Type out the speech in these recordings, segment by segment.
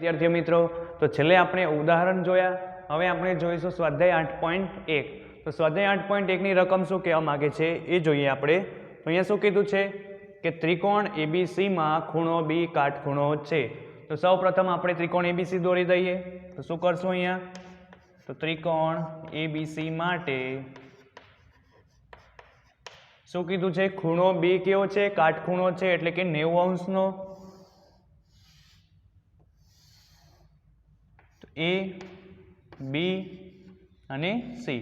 विद्यार्थी मित्रों तो छेल्ले आपणे उदाहरण जोया। हवे आपणे जोईशुं स्वाध्याय 8.1। तो स्वाध्याय 8.1 नी रकम शुं कहेवा मांगे छे ए जोईए आपणे। तो अहींया शुं कीधुं छे के त्रिकोण एबीसी मां खूणो बी काटखूणो छे। तो सौ प्रथम आपणे त्रिकोण एबीसी दोरी दईए। तो शुं करशुं अहींया तो त्रिकोण एबीसी माटे शुं कीधुं छे खूणो बी केवो छे काटखूणो छे एटले के 90 अंशनो। ए बी અને સી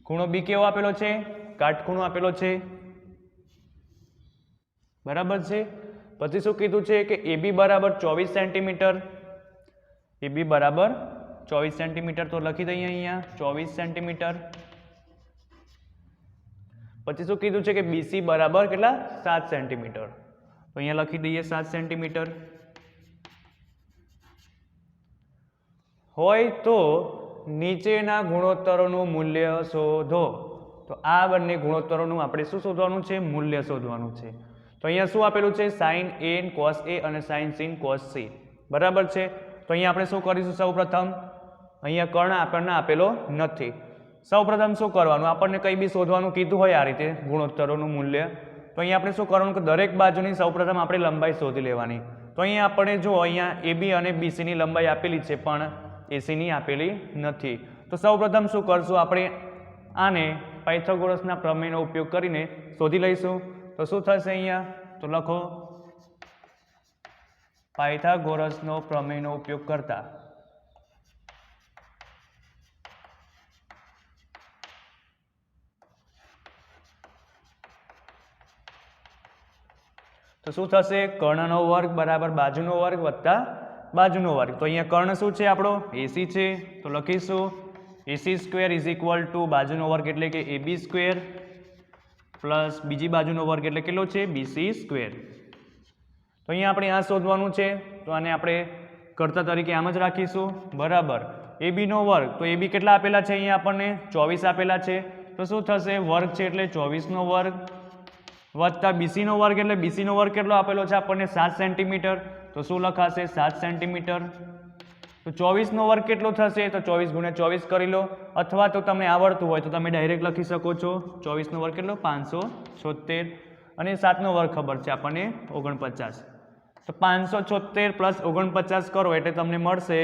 ખૂણો બી કેવો આપેલો છે કાટખૂણો આપેલો છે બરાબર છે। પછી શું કીધું છે કે AB બરાબર 24 સેન્ટીમીટર AB બરાબર 24 સેન્ટીમીટર તો લખી દઈએ અહીંયા 24 સેન્ટીમીટર। પછી શું કીધું છે કે BC બરાબર કેટલા 7 સેન્ટીમીટર તો અહીંયા લખી દઈએ 7 સેન્ટીમીટર। હોય તો નીચેના ગુણોત્તરોનું મૂલ્ય શોધો। તો આ બંને ગુણોત્તરોનું આપણે શું શોધવાનું છે મૂલ્ય શોધવાનું છે। તો અહીંયા શું આપેલું છે sin a cos a અને sin sin cos c બરાબર છે। તો અહીંયા આપણે શું કરીશું સૌપ્રથમ અહીંયા કર્ણ આપણને આપેલો નથી। સૌપ્રથમ શું કરવાનું આપણને કંઈ બી શોધવાનું કીધું હોય આ રીતે ગુણોત્તરોનું મૂલ્ય તો અહીંયા આપણે શું કરવાનું કે દરેક બાજુની સૌપ્રથમ આપણે લંબાઈ શોધી લેવાની। તો અહીંયા આપણે જો અહીંયા AB અને BC ની લંબાઈ આપેલી છે પણ AC ની આપેલી નથી। તો સૌપ્રથમ શું કરશું આપણે આને પાયથાગોરસના પ્રમેયનો ઉપયોગ કરીને શોધી લઈશું। તો શું થશે અહીંયા તો લખો પાયથાગોરસનો પ્રમેયનો ઉપયોગ કરતા तो शू थशे कर्णनो वर्ग बराबर बाजुनो वर्ग वत्ता बाजुनो वर्ग। तो अहींया कर्ण शुं छे आपणो एसी छे तो लखीशुं AC square is equal to बाजुनो वर्ग एटले के एबी स्क्वेर प्लस बीजी बाजुनो वर्ग एटले केटलो छे बीसी स्क्वेर। तो अहींया आपणे आ शोधवानुं छे तो आने आपणे कर्ता तरीके आम ज राखीशुं बराबर एबी नो वर्ग। तो एबी केटला आपेला छे अहींया आपणने 24 आपेला छे तो शुं थशे वर्ग छे एटले 24 नो वर्ग वत्ता बीसी नो वर्ग एटले बीसी नो वर्ग केटलो आपेलो छे आपणने 7 सेंटीमीटर तो शुं लखाशे 7 सेंटीमीटर। तो 24 नो वर्ग केटलो थशे तो 24 गुणिया 24 करी लो अथवा तो तमने आवडतुं होय तो तमे डायरेक्ट लखी शको छो 24 नो वर्ग केटलो 576 અને 7 નો વર્ગ ખબર છે આપણને 49। તો 576 પ્લસ 49 કરો એટલે તમને મળશે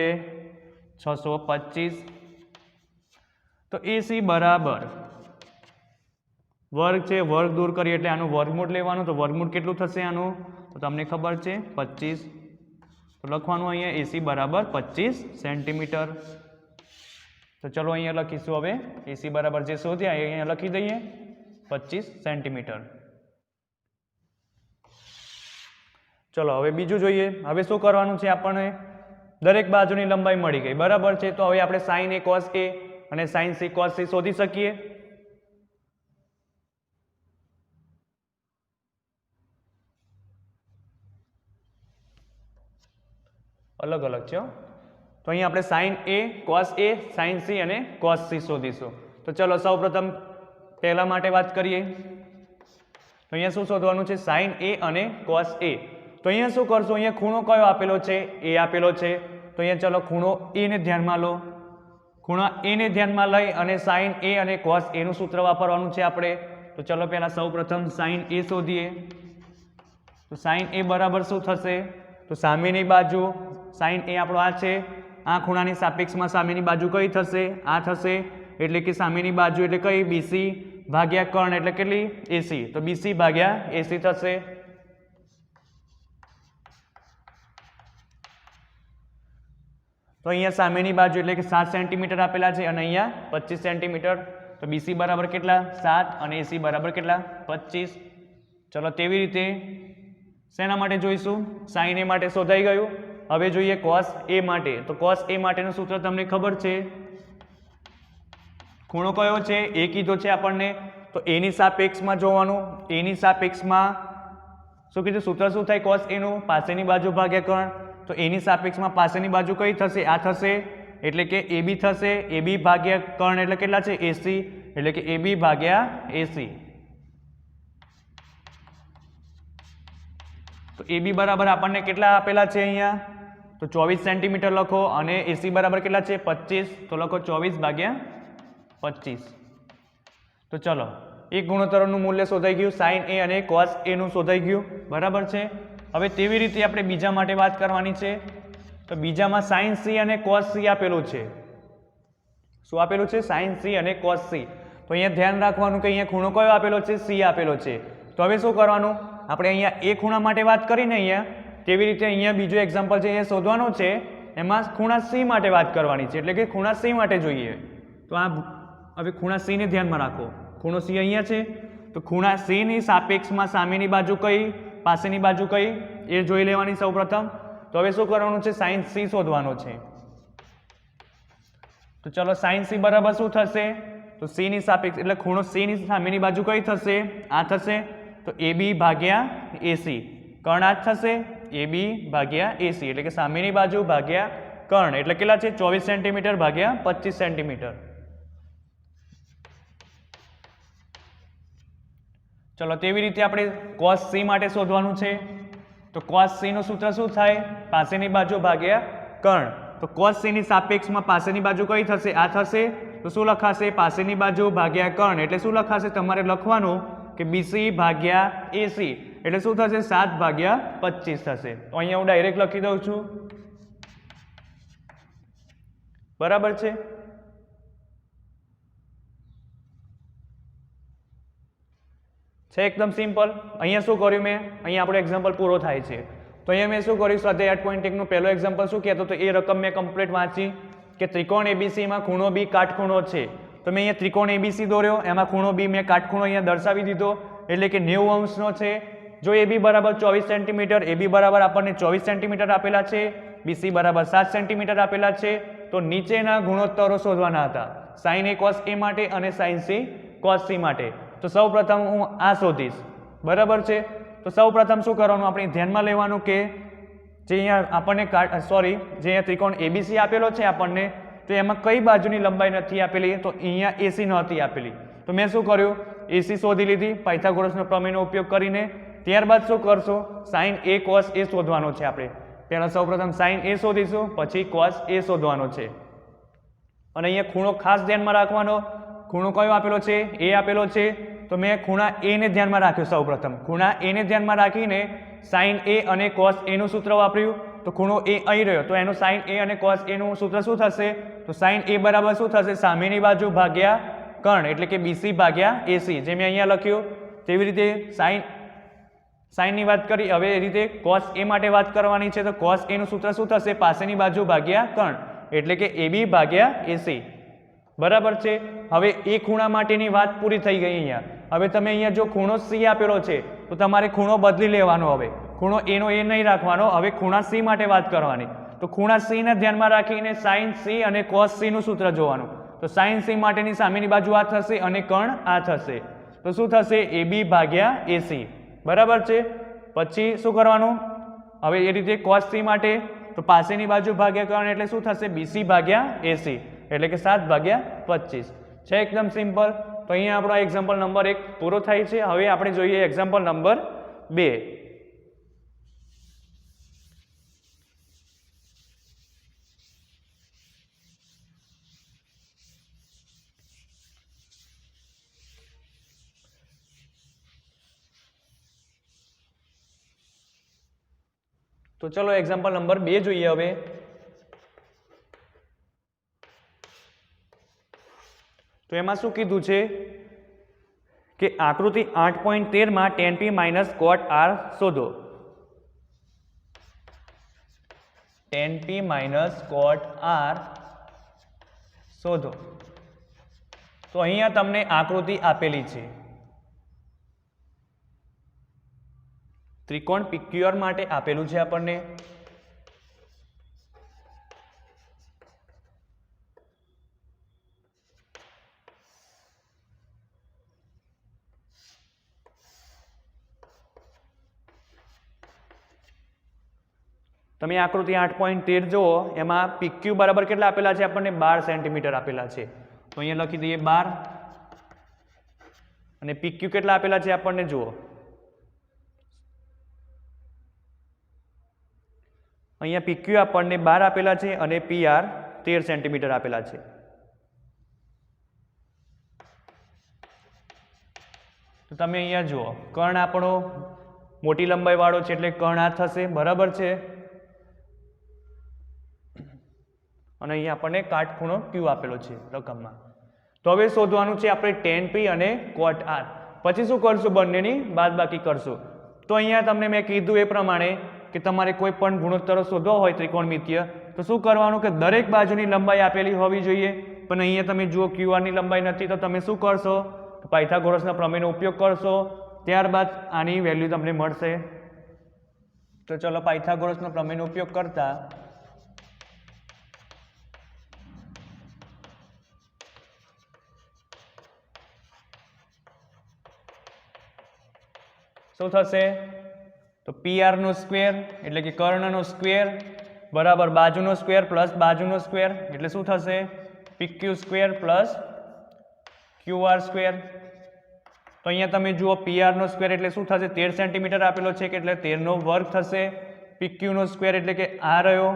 625। તો AC બરાબર वर्ग છે વર્ગ દૂર કરી એટલે આનું વર્ગમૂળ લેવાનું તો વર્ગમૂળ કેટલું થશે આનું તો તમને ખબર છે 25। તો લખવાનું અહીંયા AC બરાબર 25 સેન્ટીમીટર। તો ચલો અહીંયા લખીશું હવે AC બરાબર જે શોધ્યા એ અહીંયા લખી દઈએ 25 સેન્ટીમીટર। ચલો હવે બીજું જોઈએ। હવે શું કરવાનું છે આપણને દરેક બાજુની લંબાઈ મળી ગઈ બરાબર છે। તો હવે આપણે sin a cos a અને sin c cos c શોધી શકીએ। अलग अलग छे तो अहीं आपणे sin a cos a sin c અને cos c शोधीशुं। तो चलो सौ प्रथम पहला माटे बात करिए। तो अहींया शुं शोधवानुं छे sin a અને cos a। तो अहींया शुं करशुं अहींया खूणो कयो आपेलो छे a आपेलो छे तो अहींया चलो खूणो a ने ध्यानमां लो। खूणा a ने ध्यानमां लई अने sin a અને cos a નું सूत्र वापरवानुं छे आपणे। तो चलो पहला सौ प्रथम sin a शोधीए। तो sin a बराबर शुं थशे तो सामेनी बाजू sin a આપણો આ છે આ ખૂણાની સાપેક્ષમાં સામેની બાજુ કઈ થશે આ થશે એટલે કે સામેની બાજુ એટલે કઈ BC ભાગ્યા કર્ણ એટલે કેટલી AC તો BC ભાગ્યા AC થશે। તો અહીંયા સામેની બાજુ એટલે કે 7 સેન્ટીમીટર આપેલા છે અને અહીંયા 25 સેન્ટીમીટર તો BC બરાબર કેટલા 7 અને AC બરાબર કેટલા 25। ચલો તેવી રીતે શેના માટે જોઈશું sin a માટે શોધાઈ ગયું। હવે જોઈએ cos a માટે। તો cos a માટેનું સૂત્ર તમને ખબર છે ખૂણો કયો છે a કીધો છે આપણને તો a ની સાપેક્ષમાં જોવાનું a ની સાપેક્ષમાં શું કીધું સૂત્ર શું થાય cos a નું પાસેની બાજુ ભાગ્યા કર્ણ। તો a ની સાપેક્ષમાં પાસેની બાજુ કઈ થશે આ થશે એટલે કે AB થશે AB ભાગ્યા કર્ણ એટલે કેટલા છે AC એટલે કે AB ભાગ્યા AC। तो AB बराबर आपने केटला आपेला छे अहींया તો 24 સેન્ટીમીટર લખો અને એસી બરાબર કેટલા છે 25, તો લખો 24/25. તો ચલો એક ગુણોત્તરનું મૂલ્ય શોધાઈ ગયું, સાઇન એ અને કોસ એ નું શોધાઈ ગયું, બરાબર છે. હવે તેવી રીતે આપણે બીજા માટે વાત કરવાની છે. તો બીજામાં સાઇન સી અને કોસ સી આપેલું છે. શું આપેલું છે? સાઇન સી અને કોસ સી. તો અહીંયા ધ્યાન રાખવાનું કે અહીંયા ખૂણો કયો આપેલો છે? સી આપેલો છે. તો હવે શું કરવાનું? આપણે અહીંયા એ ખૂણા માટે વાત કરીને અહીંયા તેવી રીતે અહીંયા બીજો એક્ઝામ્પલ છે એ શોધવાનો છે. એમાં ખૂણા સી માટે વાત કરવાની છે, એટલે કે ખૂણા સી માટે જોઈએ. તો આ હવે ખૂણા સી ને ધ્યાનમાં રાખો. ખૂણો સી અહીંયા છે, તો ખૂણા સી ની સાપેક્ષમાં સામેની બાજુ કઈ, પાસેની બાજુ કઈ, એ જોઈ લેવાની સૌપ્રથમ. તો હવે શું કરવાનું છે? સાઇન સી શોધવાનો છે. તો ચલો સાઇન સી બરાબર શું થશે? તો સી ની સાપેક્ષ એટલે ખૂણો સી ની સામેની બાજુ કઈ થશે? આ થશે. તો AB ભાગ્યા AC, કર્ણ આ થશે. AB ભાગ્યા AC એટલે કે સામેની બાજુ ભાગ્યા કર્ણ એટલે કેટલા છે? 24 સેન્ટીમીટર ભાગ્યા 25 સેન્ટીમીટર. ચલો તેવી રીતે આપણે cos C માટે શોધવાનું છે. તો cos C નું સૂત્ર શું થાય? પાસેની બાજુ ભાગ્યા કર્ણ. તો cos C ની સાપેક્ષમાં પાસેની બાજુ કઈ થશે? આ થશે. તો શું લખાશે? પાસેની બાજુ ભાગ્યા કર્ણ એટલે શું લખાશે? તમારે લખવાનું કે BC ભાગ્યા AC એટલે શું થશે? 7/25 થશે. તો અહીંયા હું ડાયરેક્ટ લખી દઉં છું, બરાબર છે. એકદમ સિમ્પલ. અહીંયા શું કર્યું મેં? અહીંયા આપણો એક્ઝામ્પલ પૂરો થાય છે. તો અહીંયા મેં શું કર્યું? સ્વાધ્યાય 8.1 નું પહેલો એક્ઝામ્પલ શું કહેતો? તો એ રકમ મેં કમ્પ્લીટ વાંચી કે ત્રિકોણ ABC માં ખૂણો B કાટખૂણો છે. તો મેં અહીંયા ત્રિકોણ ABC દોર્યો, એમાં ખૂણો B મેં કાટખૂણો અહીંયા દર્શાવી દીધો એટલે કે 90 અંશનો છે. જો AB બરાબર 24 સેન્ટીમીટર, AB બરાબર આપણને 24 સેન્ટીમીટર આપેલા છે, BC બરાબર 7 સેન્ટીમીટર આપેલા છે. તો નીચેના ગુણોત્તરો શોધવાના હતા, સાઇન A cos A માટે અને સાઇન C cos C માટે. તો સૌ પ્રથમ હું આ શોધીશ, બરાબર છે. તો સૌ પ્રથમ શું કરવાનું? આપણે ધ્યાનમાં લેવાનું કે જે અહીંયા આપણને જે અહીંયા ત્રિકોણ ABC આપેલો છે આપણને, તો એમાં કઈ બાજુની લંબાઈ નથી આપેલી? તો અહીંયા AC નહોતી આપેલી. તો મેં શું કર્યું? AC શોધી લીધી પાયથાગોરસનો પ્રમેયનો ઉપયોગ કરીને. ત્યારબાદ શું કરશો? સાઇન A cos A શોધવાનો છે આપણે. પહેલા સૌપ્રથમ સાઇન A શોધીશું, પછી cos A શોધવાનો છે. અને અહીંયા ખૂણો ખાસ ધ્યાનમાં રાખવાનો. ખૂણો કયો આપેલો છે? A આપેલો છે. તો મેં ખૂણા A ને ધ્યાનમાં રાખ્યો. સૌપ્રથમ ખૂણા A ને ધ્યાનમાં રાખીને સાઇન A અને cos A નું સૂત્ર વાપર્યું. તો ખૂણો A અહીં રહ્યો, તો એનું સાઇન A અને cos A નું સૂત્ર શું થશે? તો સાઇન A બરાબર શું થશે? સામેની બાજુ ભાગ્યા કર્ણ એટલે કે BC ભાગ્યા AC, જે મેં અહીંયા લખ્યું. તેવી રીતે સાઇનની વાત કરી. હવે એ રીતે cos A માટે વાત કરવાની છે. તો cos A નું સૂત્ર શું થશે? પાસેની બાજુ ભાગ્યા કર્ણ એટલે કે AB ભાગ્યા AC, બરાબર છે. હવે એ ખૂણા માટેની વાત પૂરી થઈ ગઈ. અહીંયા હવે તમે અહીંયા જો ખૂણો C આપેલો છે તો તમારે ખૂણો બદલી લેવાનો. હવે ખૂણો A નો A નહીં રાખવાનો, હવે ખૂણા C માટે વાત કરવાની. તો ખૂણા C ને ધ્યાનમાં રાખીને સાઇન C અને cos C નું સૂત્ર જોવાનું. તો સાઇન C માટેની સામેની બાજુ આ થશે અને કર્ણ આ થશે. તો શું થશે? AB ભાગ્યા AC, બરાબર છે. પછી શું કરવાનું? હવે એ રીતે cos C માટે તો પાસેની બાજુ ભાગ્યા કર્ણ એટલે શું થશે? BC ભાગ્યા AC એટલે કે 7/25 છે. એકદમ સિમ્પલ. તો અહીંયા આપણો એક્ઝામ્પલ નંબર 1 પૂરો થાય છે. હવે આપણે જોઈએ એક્ઝામ્પલ નંબર 2. તો ચલો એક્ઝામ્પલ નંબર 2 જોઈએ. હવે તો એમાં શું કીધું છે કે આકૃતિ 8.13 માં tan P minus cot R શોધો. tan P minus cot R શોધો. તો અહીંયા તમને આકૃતિ આપેલી છે. ત્રિકોણ PQR માટે આપેલું છે આપણને. તમે આકૃતિ 8.13 જુઓ, એમાં PQ બરાબર કેટલા આપેલા છે આપણને? 12 સેન્ટીમીટર આપેલા છે. તો અહીંયા લખી દઈએ 12. અને PQ કેટલા આપેલા છે આપણને જુઓ. અહીંયા PQ આપણને 12 આપેલા છે અને PR 13 સેન્ટીમીટર આપેલા છે. તો તમે અહીંયા જુઓ કર્ણ આપણો મોટી લંબાઈ વાળો છે એટલે કર્ણ આ થશે, બરાબર છે. અને અહીંયા આપણને કાટખૂણો Q આપેલો છે રકમમાં. તો હવે શોધવાનું છે આપણે tan P અને cot R. પછી શું કરશું? બંનેની બાદબાકી કરશું. તો અહીંયા તમને મેં કીધું એ પ્રમાણે કે તમારે કોઈ પણ ગુણોત્તરો શોધવા હોય ત્રિકોણમિતીય તો શું કરવાનું કે દરેક બાજુની લંબાઈ આપેલી હોવી જોઈએ. પણ અહીંયા તમે જુઓ QR ની લંબાઈ નથી તો તમે શું કરશો? પાયથાગોરસના પ્રમેયનો ઉપયોગ કરશો, ત્યારબાદ આની વેલ્યુ તમને મળશે. તો ચલો પાયથાગોરસના પ્રમેયનો ઉપયોગ કરતા શું થશે? તો PR નો સ્ક્વેર એટલે કે કર્ણનો સ્ક્વેર બરાબર બાજુનો સ્ક્વેર પ્લસ બાજુનો સ્ક્વેર એટલે શું થશે? PQ square plus QR square. તો અહીંયા તમે જુઓ PR નો સ્ક્વેર એટલે શું થશે? 13 સેન્ટીમીટર આપેલો છે કે એટલે 13 નો વર્ગ થશે. PQ નો સ્ક્વેર એટલે કે આ રહ્યો,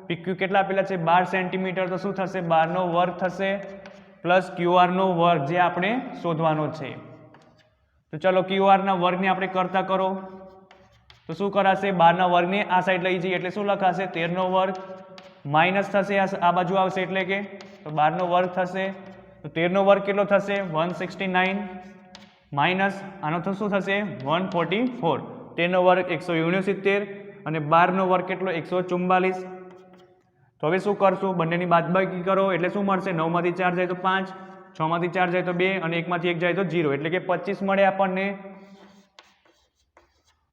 PQ કેટલા આપેલા છે? 12 સેન્ટીમીટર, તો શું થશે? 12 નો વર્ગ થશે પ્લસ QR નો વર્ગ જે આપણે શોધવાનો છે. તો ચલો QR ના વર્ગને આપણે કરતા કરો તો શું કરાશે? 12 ના વર્ગને આ સાઈડ લઈ જઈએ એટલે શું લખાશે? 13 નો વર્ગ માઇનસ થશે આ બાજુ આવશે એટલે કે તો 12 નો વર્ગ થશે. તો 13 નો વર્ગ કેટલો થશે? 169 માઇનસ આનો તો શું થશે? 144. 13 નો વર્ગ 169 અને 12 નો વર્ગ કેટલો? 144. તો હવે શું કરશું? બંનેની બાદબાકી કરો એટલે શું મળશે? 9 માંથી 4 જાય તો 5, 6 માંથી 4 જાય તો 2 અને 1 માંથી 1 જાય તો 0 એટલે કે 25 મળે આપણને.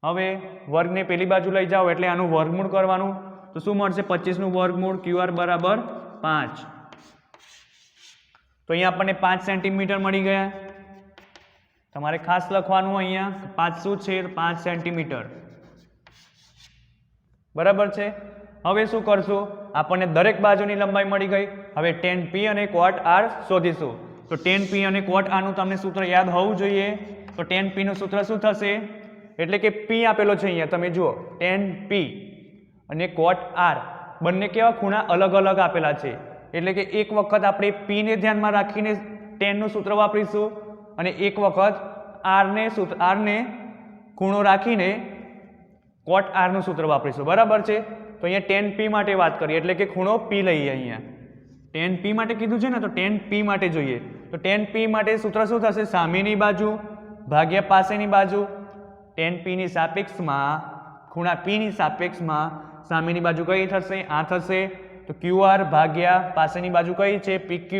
હવે વર્ગને પેલી બાજુ લઈ જાઓ એટલે આનું વર્ગમૂળ કરવાનું તો શું મળશે? 25 નું વર્ગમૂળ QR બરાબર 5. તો અહીંયા આપણને 5 સેન્ટીમીટર મળી ગયા. તમારે ખાસ લખવાનું અહીંયા 5 શું છે? 5 સેન્ટીમીટર, બરાબર છે. હવે શું કરશું? આપણને દરેક બાજુની લંબાઈ મળી ગઈ. હવે tan P અને cot R શોધીશું. તો tan P અને cot R નું તમને સૂત્ર યાદ હોવું જોઈએ. તો tan P નું સૂત્ર શું થશે? એટલે કે P આપેલો છે અહીંયા તમે જુઓ tan P અને cot R બંને કેવા ખૂણા અલગ અલગ આપેલા છે એટલે કે એક વખત આપણે P ને ધ્યાનમાં રાખીને tan નું સૂત્ર વાપરીશું અને એક વખત R ને ખૂણો રાખીને cot R નું સૂત્ર વાપરીશું, બરાબર છે. તો અહીંયા tan P માટે વાત કરીએ એટલે કે ખૂણો P લઈએ. અહીંયા tan P માટે કીધું છે ને તો tan P માટે જોઈએ. તો tan P માટે સૂત્ર શું થશે? સામેની બાજુ ભાગ્યા પાસેની બાજુ. tan P ની સાપેક્ષમાં ખૂણા P ની સાપેક્ષમાં સામેની બાજુ કઈ થશે? આ થશે. તો QR ભાગ્યા પાસેની બાજુ કઈ છે? PQ.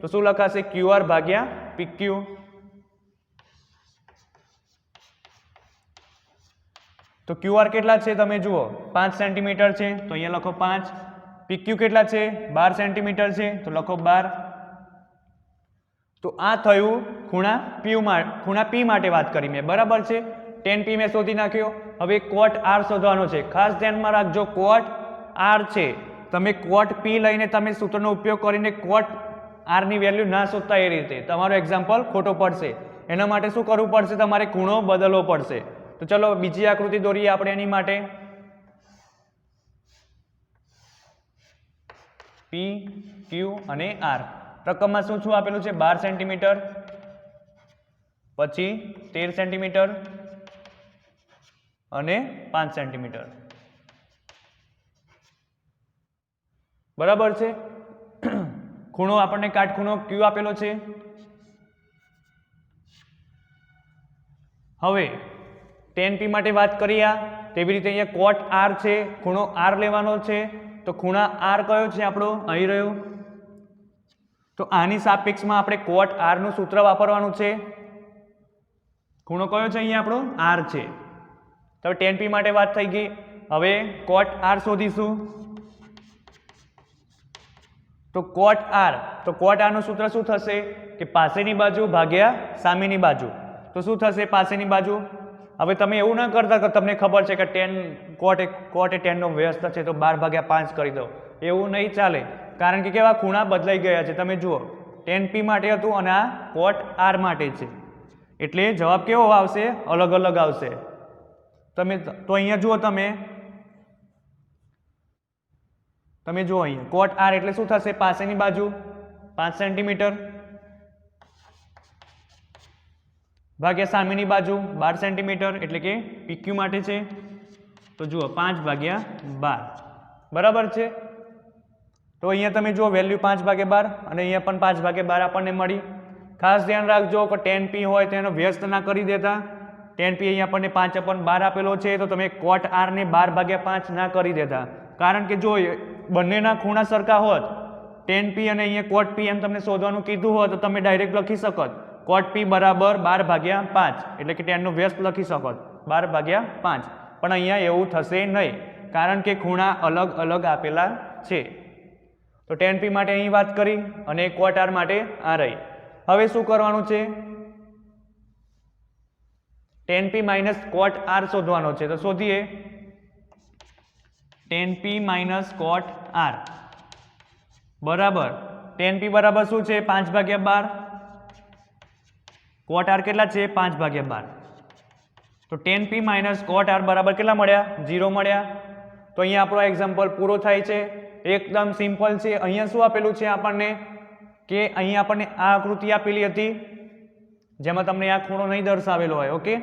તો શું લખાશે? QR ભાગ્યા PQ. તો QR કેટલા છે તમે જુઓ? 5 સેન્ટીમીટર છે તો અહીંયા લખો 5. PQ કેટલા છે? 12 સેન્ટીમીટર છે તો લખો 12. તો આ થયું ખૂણા P માટે વાત કરી મેં, બરાબર છે. tan P મેં શોધી નાખ્યો. હવે cot R શોધવાનો છે. ખાસ ધ્યાનમાં રાખજો cot R છે. તમે cot P લઈને તમે સૂત્રનો ઉપયોગ કરીને cot R ની વેલ્યુ ના શોધતા એ રીતે તમારો એક્ઝામ્પલ ખોટો પડશે. એના માટે શું કરવું પડશે? તમારે ખૂણો બદલવો પડશે. તો ચલો બીજી આકૃતિ દોરીએ આપણે એની માટે. P, Q અને R. રકમમાં શું શું આપેલું છે? 12 સેન્ટીમીટર, પછી 13 સેન્ટીમીટર અને 5 સેન્ટીમીટર, બરાબર છે. ખૂણો આપણને કાટખૂણો Q આપેલો છે. હવે tan P માટે વાત કરીએ તેવી રીતે અહીંયા cot R છે, ખૂણો R લેવાનો છે. તો ખૂણા R કયો છે આપણો? અહીં રહ્યો. તો આની સાપેક્ષમાં આપણે cot R નું સૂત્ર વાપરવાનું છે. ખૂણો કયો છે અહીંયા આપણો? R છે. તો tan P માટે વાત થઈ ગઈ. હવે cot R શોધીશું. તો cot R નું સૂત્ર શું થશે? કે પાસેની બાજુ ભાગ્યા સામેની બાજુ. તો શું થશે પાસેની બાજુ? હવે તમે એવું ના કરતા કે તમને ખબર છે કે cot એ tan નો વ્યસ્ત છે તો 12/5 કરી દો. એવું નહીં ચાલે, કારણ કે કેવા ખૂણા બદલાઈ ગયા છે. તમે જુઓ tan P માટે હતું અને આ cot R માટે છે એટલે જવાબ કેવો આવશે? અલગ અલગ આવશે. તમે તો અહીંયા જુઓ તમે તમે જુઓ અહીંયા કોટ આર એટલે શું થશે, પાસેની બાજુ 5 સેન્ટીમીટર ભાગ્યા સામેની બાજુ 12 સેન્ટીમીટર એટલે કે PQ માટે છે તો જુઓ 5/12 બરાબર છે। તો અહીંયા તમે જુઓ વેલ્યુ 5/12 અને અહીંયા પણ 5/12 આપણને મળી। ખાસ ધ્યાન રાખજો કે 10P હોય તો એનો વ્યસ્ત ના કરી દેતા। 10P અહીંયા આપણને 5/12 આપેલો છે તો તમે કોટ આર ને 12/5 ના કરી દેતા, કારણ કે જો બંનેના ખૂણા સરખા હોત 10P અને અહીંયા કોટ P એમ તમને શોધવાનું કીધું હોત તો તમે ડાયરેક્ટ લખી શકત કોટ P બરાબર 12/5 એટલે કે 10 નો વ્યસ્ત લખી શકત 12/5, પણ અહીંયા એવું થશે નહીં કારણ કે ખૂણા અલગ અલગ આપેલા છે। તો 10P માટે અહીં વાત કરી અને કોટ આર માટે આ રહી। હવે શું કરવાનું છે, 10P માઇનસ કોટ આર શોધવાનો છે તો શોધીએ 10P માઇનસ કોટ આર બરાબર 10P બરાબર શું છે 5/12, કોટ આર કેટલા છે 5/12, તો 10P માઇનસ કોટ આર બરાબર કેટલા મળ્યા 0 મળ્યા। તો અહીંયા આપણો એક્ઝામ્પલ પૂરો થાય છે, એકદમ સિમ્પલ છે। અહીંયા શું આપેલું છે આપણને કે અહીંયા આપણને આ આકૃતિ આપેલી હતી જેમાં તમને આ ખૂણો નહીં દર્શાવેલો હોય, ઓકે,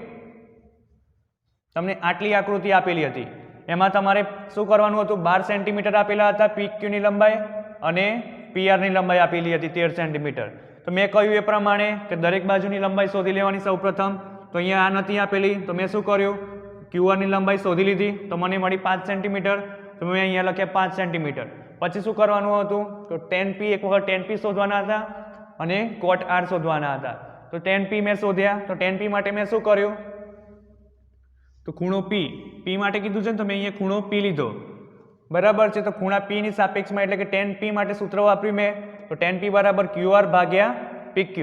તમને આટલી આકૃતિ આપેલી હતી, એમાં તમારે શું કરવાનું હતું 12 સેન્ટીમીટર આપેલા હતા PQ ની લંબાઈ અને PR ની લંબાઈ આપેલી હતી 13 સેન્ટીમીટર। તો મેં કહ્યું એ પ્રમાણે કે દરેક બાજુની લંબાઈ શોધી લેવાની સૌપ્રથમ। તો અહીંયા આ નથી આપેલી તો મેં શું કર્યું QR ની લંબાઈ શોધી લીધી તો મને મળી 5 સેન્ટીમીટર, તો મેં અહીંયા લખ્યા 5 સેન્ટીમીટર। પછી શું કરવાનું હતું તો 10P એક વખત 10P શોધવાના હતા અને કોટ આર શોધવાના હતા। તો 10P મેં શોધ્યા તો 10P માટે મેં શું કર્યું તો ખૂણો P માટે કીધું છે ને તો મેં અહીંયા ખૂણો P લીધો બરાબર છે। તો ખૂણા P ની સાપેક્ષમાં એટલે કે 10P માટે સૂત્ર વાપર્યું મેં તો 10P બરાબર QR ભાગ્યા PQ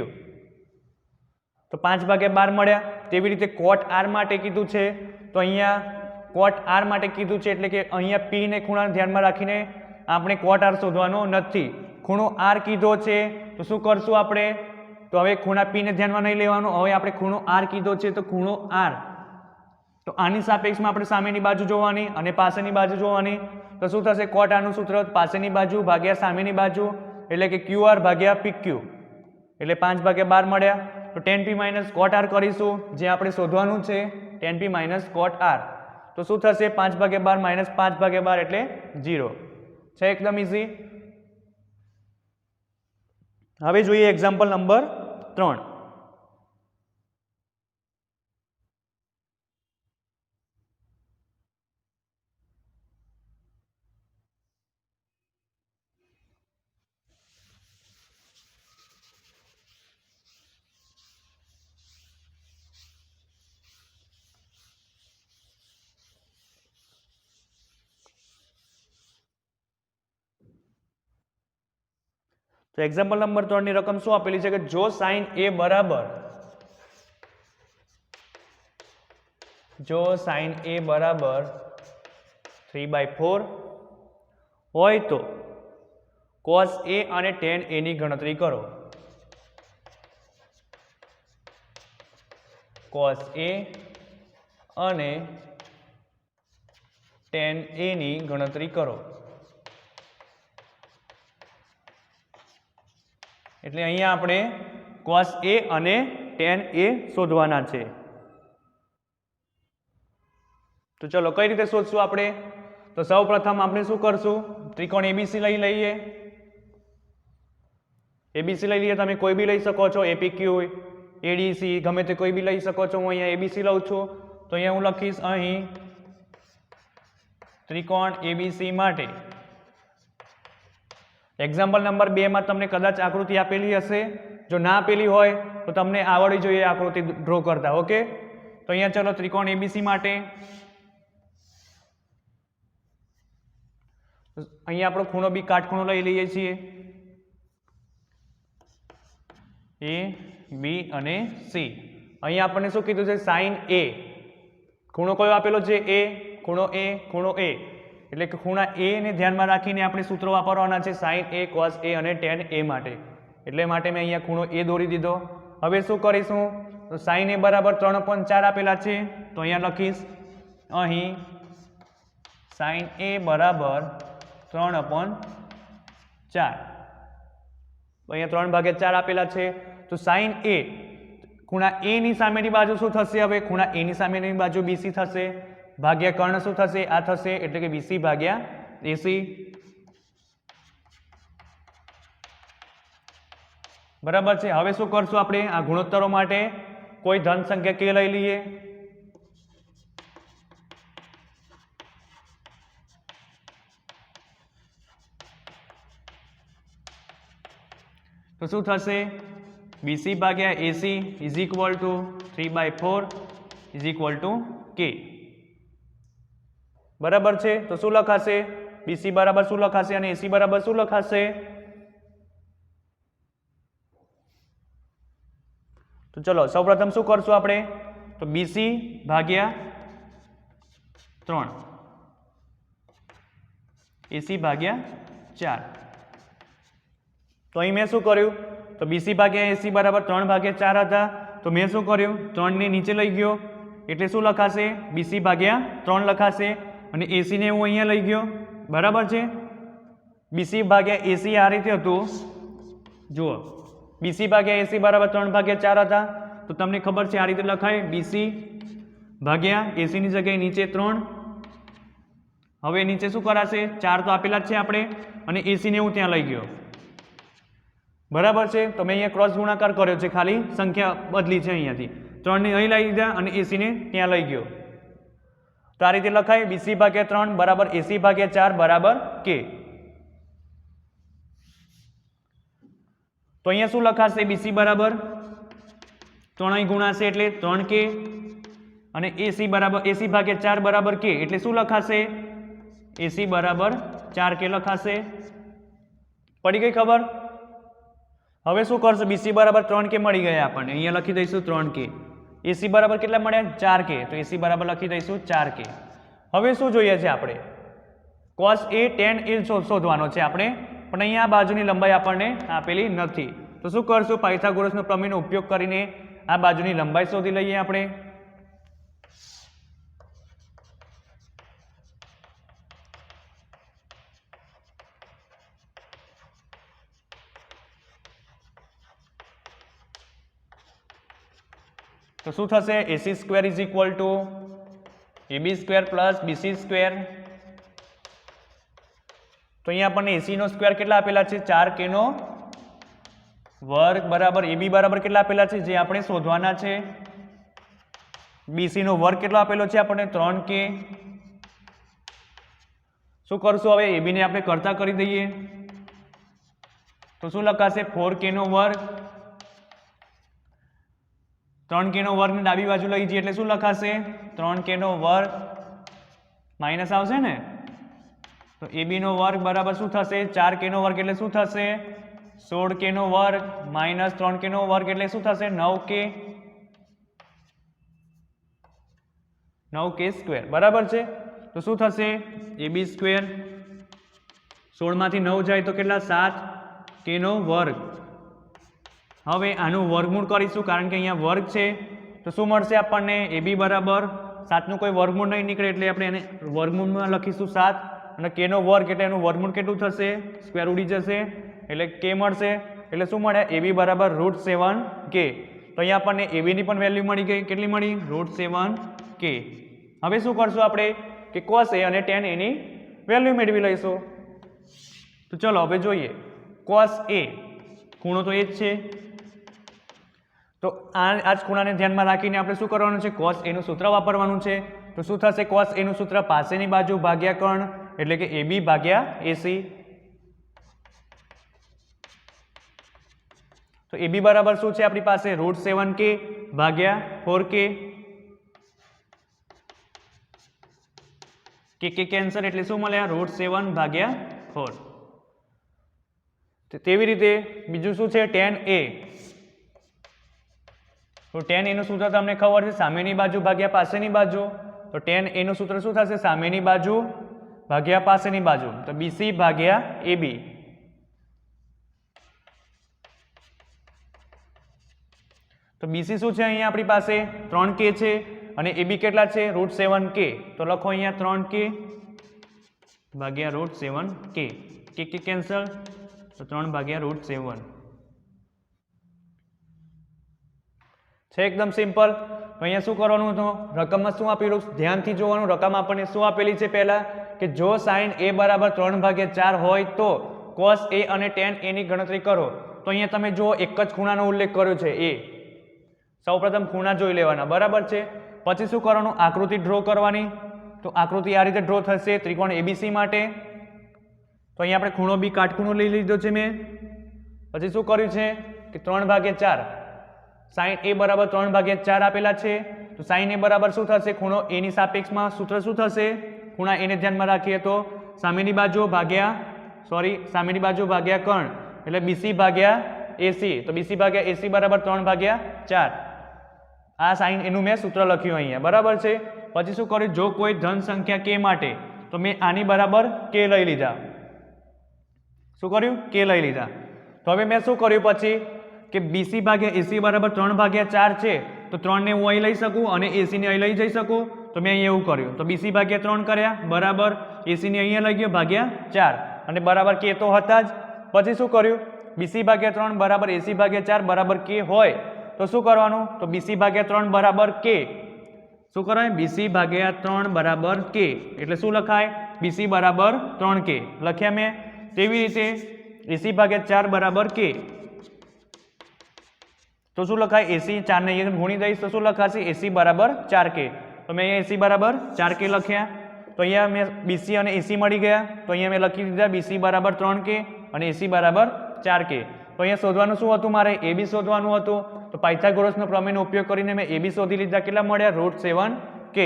તો 5/12 મળ્યા। તેવી રીતે કોટ આર માટે કીધું છે તો અહીંયા કોટ આર માટે કીધું છે એટલે કે અહીંયા P ને ખૂણા ધ્યાનમાં રાખીને આપણે કોટ આર શોધવાનો નથી, ખૂણો આર કીધો છે તો શું કરશું આપણે તો હવે ખૂણા P ને ધ્યાનમાં નહીં લેવાનું, હવે આપણે ખૂણો આર કીધો છે તો ખૂણો આર તો આની સાપેક્ષમાં આપણે સામેની બાજુ જોવાની અને પાછળની બાજુ જોવાની। તો શું થશે કોટ આરનું સૂત્ર પાછળની બાજુ ભાગ્યા સામેની બાજુ એટલે કે QR ભાગ્યા PQ એટલે 5/12 મળ્યા। તો 10P માઇનસ કોટ આર કરીશું જે આપણે શોધવાનું છે 10P માઇનસ કોટ આર તો શું થશે 5/12 માઇનસ 5/12 એટલે 0 છે, એકદમ ઇઝી। હવે જોઈએ એક્ઝામ્પલ નંબર 3। તો એક્ઝામ્પલ નંબર 3 ની રકમ શું આપેલી છે કે જો sin A બરાબર 3/4 હોય તો cos A અને tan A ની ગણતરી કરો। cos A અને tan A ની ગણતરી કરો એટલે અહીંયા આપણે cos A અને tan A શોધવાના છે। તો ચલો કઈ રીતે શોધશું આપણે તો સૌપ્રથમ આપણે શું કરશું ત્રિકોણ ABC લઈ લઈએ। ABC લઈ લઈએ, તમે કોઈ બી લઈ શકો છો, APQ ADC ગમે તે કોઈ બી લઈ શકો છો। હું અહીંયા ABC લઉં છું તો અહીંયા હું લખીશ અહીં ત્રિકોણ ABC માટે એક્ઝામ્પલ નંબર 2 માં તમને કદાચ આકૃતિ આપેલી હશે, જો ના આપેલી હોય તો તમને આવડવી જોઈએ આકૃતિ ડ્રો કરતા, ઓકે। તો અહીંયા ચલો ત્રિકોણ ABC માટે અહીંયા આપણો ખૂણો બી કાટખૂણો લઈ લઈએ છીએ A B અને C। અહીંયા આપણને શું કીધું છે sin A, ખૂણો કયો આપેલો છે A, ખૂણો A એટલે કે ખૂણા A ને ધ્યાનમાં રાખીને આપણે સૂત્રો વાપરવાના છે sin A cos A અને tan A માટે, એટલે માટે મેં અહીંયા ખૂણો A દોરી દીધો। હવે શું કરીશું તો sin A બરાબર 3/4 આપેલા છે તો અહીંયા લખીશ અહીં sin A બરાબર 3/4. તો અહીંયા 3/4 આપેલા છે. તો સાઇન એ ખૂણા એ ની સામેની બાજુ શું થશે? હવે ખૂણા એ ની સામેની બાજુ બીસી થશે ભાગ્યા કર્ણ શું થશે? આ થશે એટલે કે બીસી ભાગ્યા એસી. બરાબર છે. હવે શું કરશું આપણે? આ ગુણોત્તરો માટે કોઈ ધન સંખ્યા કે લઈ લઈએ. તો શું થશે? BC ભાગ્યા AC is equal to 3/4 is equal to K. બરાબર છે. તો શું લખાશે? BC બરાબર શું લખાશે અને AC બરાબર શું લખાશે? તો ચલો સૌપ્રથમ શું કરશું આપણે? તો BC ભાગ્યા 3 AC ભાગ્યા 4. તો અહીં મેં શું કર્યું? તો BC ભાગ્યા AC બરાબર 3/4 હતા. તો મેં શું કર્યું? 3 ને નીચે લઈ ગયો એટલે શું લખાશે? BC ભાગ્યા 3 લખાશે અને AC ને હું અહીંયા લઈ ગયો. બરાબર છે. BC ભાગ્યા AC આ રીતે હતું. જુઓ BC ભાગ્યા AC બરાબર 3/4 હતા. તો તમને ખબર છે આ રીતે લખાય BC ભાગ્યા AC ની જગ્યાએ નીચે 3. હવે નીચે શું કરાશે? 4 તો આપેલા જ છે આપણે અને AC ને હું ત્યાં લઈ ગયો. બરાબર છે. તો મેં અહીંયા ક્રોસ ગુણાકાર કર્યો છે, ખાલી સંખ્યા બદલી છે. અહીંયાથી 3 ને અહીં લઈ લીધા અને AC ને ત્યાં લઈ ગયો. તો આ રીતે લખાય BC ભાગ્યા 3 બરાબર AC ભાગ્યા 4 બરાબર K. તો અહીંયા શું લખાશે? BC બરાબર 3 અહીં ગુણાશે એટલે 3K અને AC બરાબર AC ભાગ્યા 4 બરાબર K એટલે શું લખાશે? AC બરાબર 4K લખાશે. પડી ગઈ ખબર? હવે શું કરશું? BC બરાબર 3K મળી ગયા આપણને. અહીંયા લખી દઈશું 3K. AC બરાબર કેટલા મળ્યા? 4K. તો AC બરાબર લખી દઈશું 4K. હવે શું જોઈએ છે આપણે? cos A tan A શોધવાનો છે આપણે, પણ અહીંયા આ બાજુની લંબાઈ આપણને આપેલી નથી. તો શું કરશું? પાયથાગોરસનો પ્રમેયનો ઉપયોગ કરીને આ બાજુની લંબાઈ શોધી લઈએ આપણે. તો શું થશે? AC square is equal to AB square plus BC square. તો અહીંયા આપણને AC નો સ્ક્વેર કેટલા આપેલા છે? 4K નો વર્ગ બરાબર AB બરાબર કેટલા આપેલા છે? જે આપણે શોધવાના છે. BC નો વર્ગ કેટલો આપેલો છે આપણને? 3K. શું કરશું હવે? AB ને આપણે કરતા કરી દઈએ. તો શું લખાશે? 4K નો વર્ગ. 3K નો વર્ગ ને ડાબી બાજુ લઈ જઈએ એટલે શું લખાશે? 3K નો વર્ગ માઇનસ આવશે ને. તો AB નો વર્ગ બરાબર શું થશે? 4K નો વર્ગ એટલે શું થશે? 16K નો વર્ગ માઇનસ 3K નો વર્ગ એટલે શું થશે? 9K. 9K square. બરાબર છે. તો શું થશે? AB સ્ક્વેર 16 માંથી 9 જાય તો કેટલા? 7K નો વર્ગ. હવે આનું વર્ગમૂળ કરીશું કારણ કે અહીંયા વર્ગ છે. તો શું મળશે આપણને? AB બરાબર 7 નું કોઈ વર્ગમૂળ નહીં નીકળે એટલે આપણે એને વર્ગમૂળમાં લખીશું 7 અને K નો વર્ગ એટલે એનું વર્ગમૂળ કેટલું થશે? સ્ક્વેર ઉડી જશે એટલે K મળશે. એટલે શું મળે? AB બરાબર √7K. તો અહીંયા આપણને AB ની પણ વેલ્યુ મળી ગઈ. કેટલી મળી? √7K. હવે શું કરશું આપણે? કે cos A અને tan A ની વેલ્યુ મેળવી લઈશું. તો ચલો હવે જોઈએ. cos A ખૂણો તો એ જ છે. તો આ જ ખૂણાને ધ્યાનમાં રાખીને આપણે શું કરવાનું છે? cos A નું સૂત્ર વાપરવાનું છે. તો શું થશે? cos A નું સૂત્ર પાસેની બાજુ ભાગ્યા કર્ણ એટલે કે AB ભાગ્યા AC. તો AB બરાબર શું છે આપણી પાસે? √7K ભાગ્યા 4K. K કેન્સલ એટલે શું મળ્યા? √7 ભાગ્યા 4. તેવી રીતે બીજું શું છે? tan A. તો tan A નું સૂત્ર તમને ખબર છે, સામેની બાજુ ભાગ્યા પાસેની બાજુ. તો tan A નું સૂત્ર શું થશે? સામેની બાજુ ભાગ્યા પાસેની બાજુ. તો BC ભાગ્યા AB. તો BC શું છે અહીંયા આપણી પાસે? 3K છે અને AB કેટલા છે? √7K. તો લખો અહીંયા 3K. ભાગ્યા √7 કે કેન્સલ, તો 3 ભાગ્યા √7 છે. એકદમ સિમ્પલ. તો અહીંયા શું કરવાનું હતું, રકમમાં શું આપેલું ધ્યાનથી જોવાનું. રકમ આપણને શું આપેલી છે પહેલા, કે જો sin a બરાબર 3/4 હોય તો cos a અને tan a ની ગણતરી કરો. તો અહીંયા તમે જુઓ એક જ ખૂણાનો ઉલ્લેખ કર્યો છે a. સૌપ્રથમ ખૂણા જોઈ લેવાના, બરાબર છે. પછી શું કરવાનું, આકૃતિ ડ્રો કરવાની. તો આકૃતિ આ રીતે ડ્રો થશે ત્રિકોણ abc માટે. તો અહીંયા આપણે ખૂણો બી કાટખૂણો લઈ લીધો છે મેં. પછી શું કર્યું છે કે 3/4 sin a બરાબર 3/4 આપેલા છે. તો sin a બરાબર શું થશે, ખૂણો a ની સાપેક્ષમાં સૂત્ર શું થશે, ખૂણા a ને ધ્યાનમાં રાખીએ તો સામેની બાજુ ભાગ્યા કર્ણ એટલે bc ભાગ્યા ac. તો bc ભાગ્યા ac બરાબર 3/4. આ sin a નું મેં સૂત્ર લખ્યું અહીંયા, બરાબર છે. પછી શું કર્યું, જો કોઈ ધન સંખ્યા k માટે તો મેં આની બરાબર k લઈ લીધા. શું કર્યું, k લઈ લીધા. તો હવે મેં શું કર્યું પછી કે bc ભાગ્યા ac બરાબર 3/4 છે. તો 3 ને હું અહીં લઈ શકું અને ac ને અહીં લઈ જઈ શકું. તો મેં અહીં એવું કર્યું. તો bc ભાગ્યા 3 કર્યા બરાબર ac ને અહીંયા લઈ ગયો ભાગ્યા 4 અને બરાબર k તો હતા જ. પછી શું કર્યું, bc ભાગ્યા 3 બરાબર ac ભાગ્યા 4 બરાબર k હોય તો શું કરવાનું, તો bc ભાગ્યા 3 બરાબર k. શું કરાય, bc ભાગ્યા 3 બરાબર k એટલે શું લખાય, bc બરાબર 3k લખ્યા મેં. તેવી રીતે ac ભાગ્યા 4 બરાબર k તો શું લખાય, ac 4 ને અહીંયા ગુણી દઈશ તો શું લખાશે, ac બરાબર 4k. તો મેં અહીંયા ac બરાબર 4k લખ્યા. તો અહીંયા મેં bc અને ac મળી ગયા. તો અહીંયા મેં લખી દીધા bc બરાબર 3k અને ac બરાબર 4k. તો અહીંયા શોધવાનું શું હતું, મારે ab શોધવાનું હતું. તો પાયથાગોરસનો પ્રમેયનો ઉપયોગ કરીને મેં ab શોધી લીધા. કેટલા મળ્યા, √7k.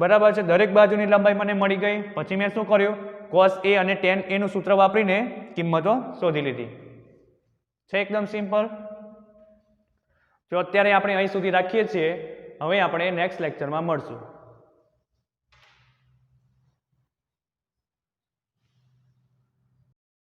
બરાબર છે. દરેક બાજુની લંબાઈ મને મળી ગઈ. પછી મેં શું કર્યું, cos a અને tan a નું સૂત્ર વાપરીને કિંમતો શોધી લીધી છે. એકદમ સિમ્પલ. તો અત્યારે આપણે અહીં સુધી રાખીએ છીએ. હવે આપણે નેક્સ્ટ લેક્ચરમાં મળશું.